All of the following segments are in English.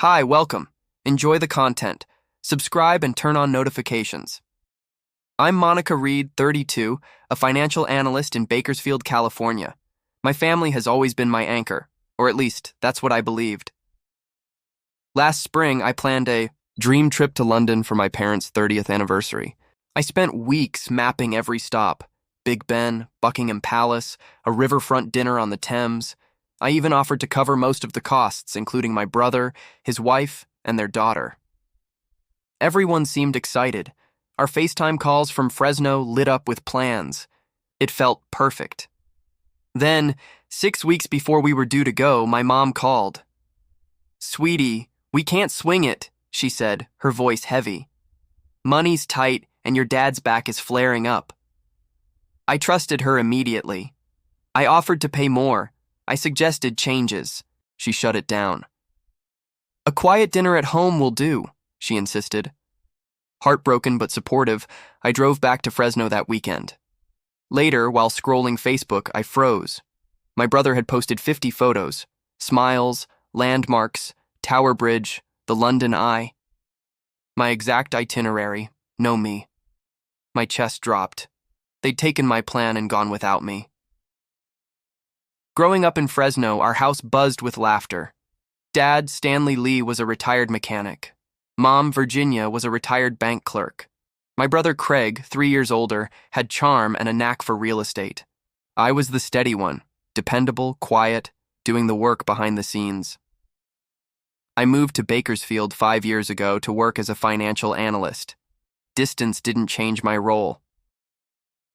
Hi, welcome. Enjoy the content. Subscribe and turn on notifications. I'm Monica Reed, 32, a financial analyst in Bakersfield, California. My family has always been my anchor, or at least that's what I believed. Last spring, I planned a dream trip to London for my parents' 30th anniversary. I spent weeks mapping every stop: Big Ben, Buckingham Palace, a riverfront dinner on the Thames. I even offered to cover most of the costs, including my brother, his wife, and their daughter. Everyone seemed excited. Our FaceTime calls from Fresno lit up with plans. It felt perfect. Then, 6 weeks before we were due to go, my mom called. "Sweetie, we can't swing it," she said, her voice heavy. "Money's tight and your dad's back is flaring up." I trusted her immediately. I offered to pay more. I suggested changes. She shut it down. "A quiet dinner at home will do," she insisted. Heartbroken but supportive, I drove back to Fresno that weekend. Later, while scrolling Facebook, I froze. My brother had posted 50 photos: smiles, landmarks, Tower Bridge, the London Eye. My exact itinerary, no me. My chest dropped. They'd taken my plan and gone without me. Growing up in Fresno, our house buzzed with laughter. Dad, Stanley Lee, was a retired mechanic. Mom, Virginia, was a retired bank clerk. My brother Craig, 3 years older, had charm and a knack for real estate. I was the steady one, dependable, quiet, doing the work behind the scenes. I moved to Bakersfield 5 years ago to work as a financial analyst. Distance didn't change my role.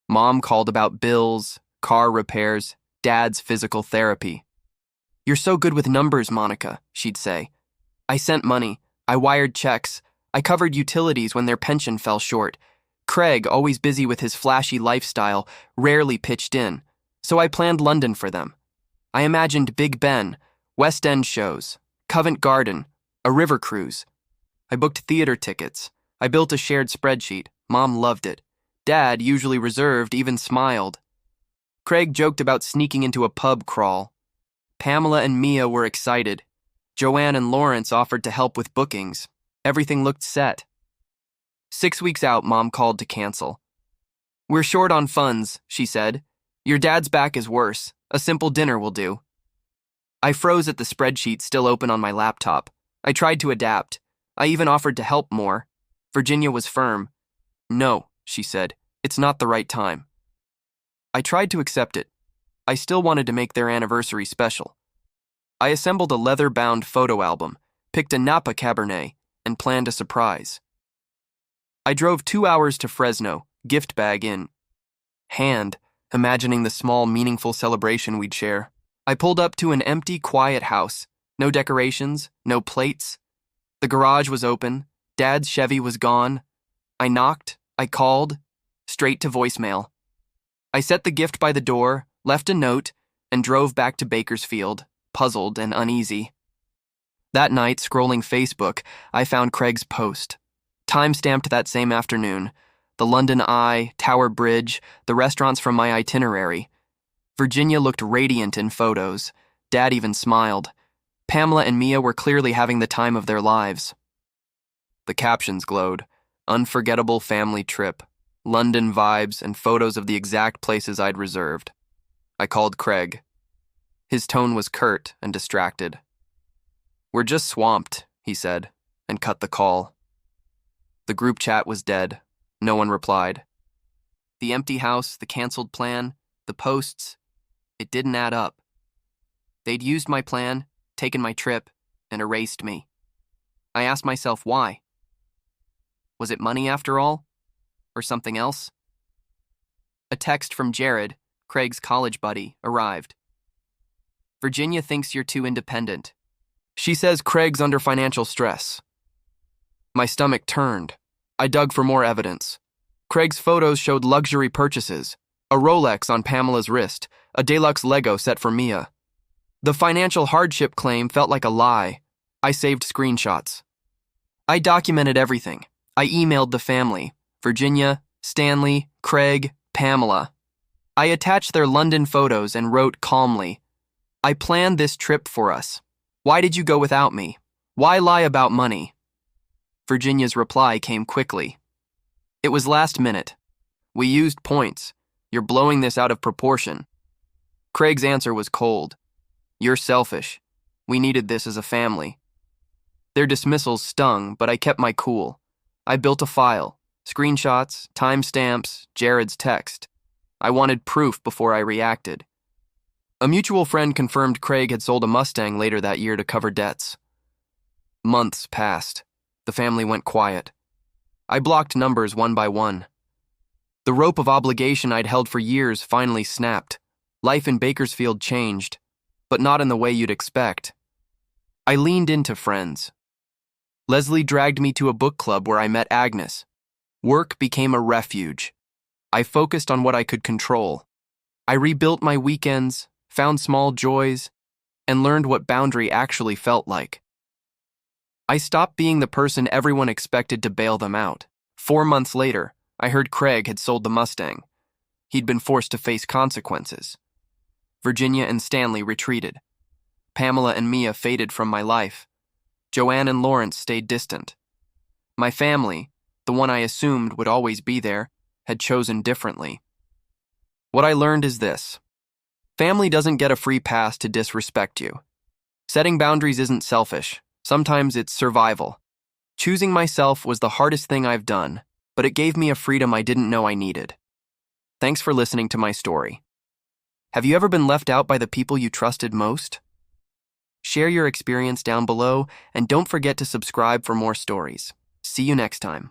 Mom called about bills, car repairs, Dad's physical therapy. "You're so good with numbers, Monica," she'd say. I sent money. I wired checks. I covered utilities when their pension fell short. Craig, always busy with his flashy lifestyle, rarely pitched in, so I planned London for them. I imagined Big Ben, West End shows, Covent Garden, a river cruise. I booked theater tickets. I built a shared spreadsheet. Mom loved it. Dad, usually reserved, even smiled. Craig joked about sneaking into a pub crawl. Pamela and Mia were excited. Joanne and Lawrence offered to help with bookings. Everything looked set. 6 weeks out, Mom called to cancel. "We're short on funds," she said. "Your dad's back is worse. A simple dinner will do." I froze at the spreadsheet still open on my laptop. I tried to adapt. I even offered to help more. Virginia was firm. "No," she said. "It's not the right time." I tried to accept it. I still wanted to make their anniversary special. I assembled a leather-bound photo album, picked a Napa Cabernet, and planned a surprise. I drove 2 hours to Fresno, gift bag in hand, imagining the small, meaningful celebration we'd share. I pulled up to an empty, quiet house. No decorations, no plates. The garage was open. Dad's Chevy was gone. I knocked. I called. Straight to voicemail. I set the gift by the door, left a note, and drove back to Bakersfield, puzzled and uneasy. That night, scrolling Facebook, I found Craig's post. Time-stamped that same afternoon. The London Eye, Tower Bridge, the restaurants from my itinerary. Virginia looked radiant in photos. Dad even smiled. Pamela and Mia were clearly having the time of their lives. The captions glowed: "Unforgettable family trip, London vibes, and photos of the exact places I'd reserved." I called Craig. His tone was curt and distracted. "We're just swamped," he said, and cut the call. The group chat was dead. No one replied. The empty house, the canceled plan, the posts, it didn't add up. They'd used my plan, taken my trip, and erased me. I asked myself why. Was it money after all? Or something else? A text from Jared, Craig's college buddy, arrived. "Virginia thinks you're too independent. She says Craig's under financial stress." My stomach turned. I dug for more evidence. Craig's photos showed luxury purchases: a Rolex on Pamela's wrist, a deluxe Lego set for Mia. The financial hardship claim felt like a lie. I saved screenshots. I documented everything. I emailed the family: Virginia, Stanley, Craig, Pamela. I attached their London photos and wrote calmly, "I planned this trip for us. Why did you go without me? Why lie about money? Virginia's reply came quickly. It was last minute. We used points. You're blowing this out of proportion. Craig's answer was cold. You're selfish. We needed this as a family. Their dismissals stung, but I kept my cool. I built a file. Screenshots, timestamps, Jared's text. I wanted proof before I reacted. A mutual friend confirmed Craig had sold a Mustang later that year to cover debts. Months passed. The family went quiet. I blocked numbers one by one. The rope of obligation I'd held for years finally snapped. Life in Bakersfield changed, but not in the way you'd expect. I leaned into friends. Leslie dragged me to a book club where I met Agnes. Work became a refuge. I focused on what I could control. I rebuilt my weekends, found small joys, and learned what boundary actually felt like. I stopped being the person everyone expected to bail them out. 4 months later, I heard Craig had sold the Mustang. He'd been forced to face consequences. Virginia and Stanley retreated. Pamela and Mia faded from my life. Joanne and Lawrence stayed distant. My family, the one I assumed would always be there, had chosen differently. What I learned is this. Family doesn't get a free pass to disrespect you. Setting boundaries isn't selfish. Sometimes it's survival. Choosing myself was the hardest thing I've done, but it gave me a freedom I didn't know I needed. Thanks for listening to my story. Have you ever been left out by the people you trusted most? Share your experience down below, and don't forget to subscribe for more stories. See you next time.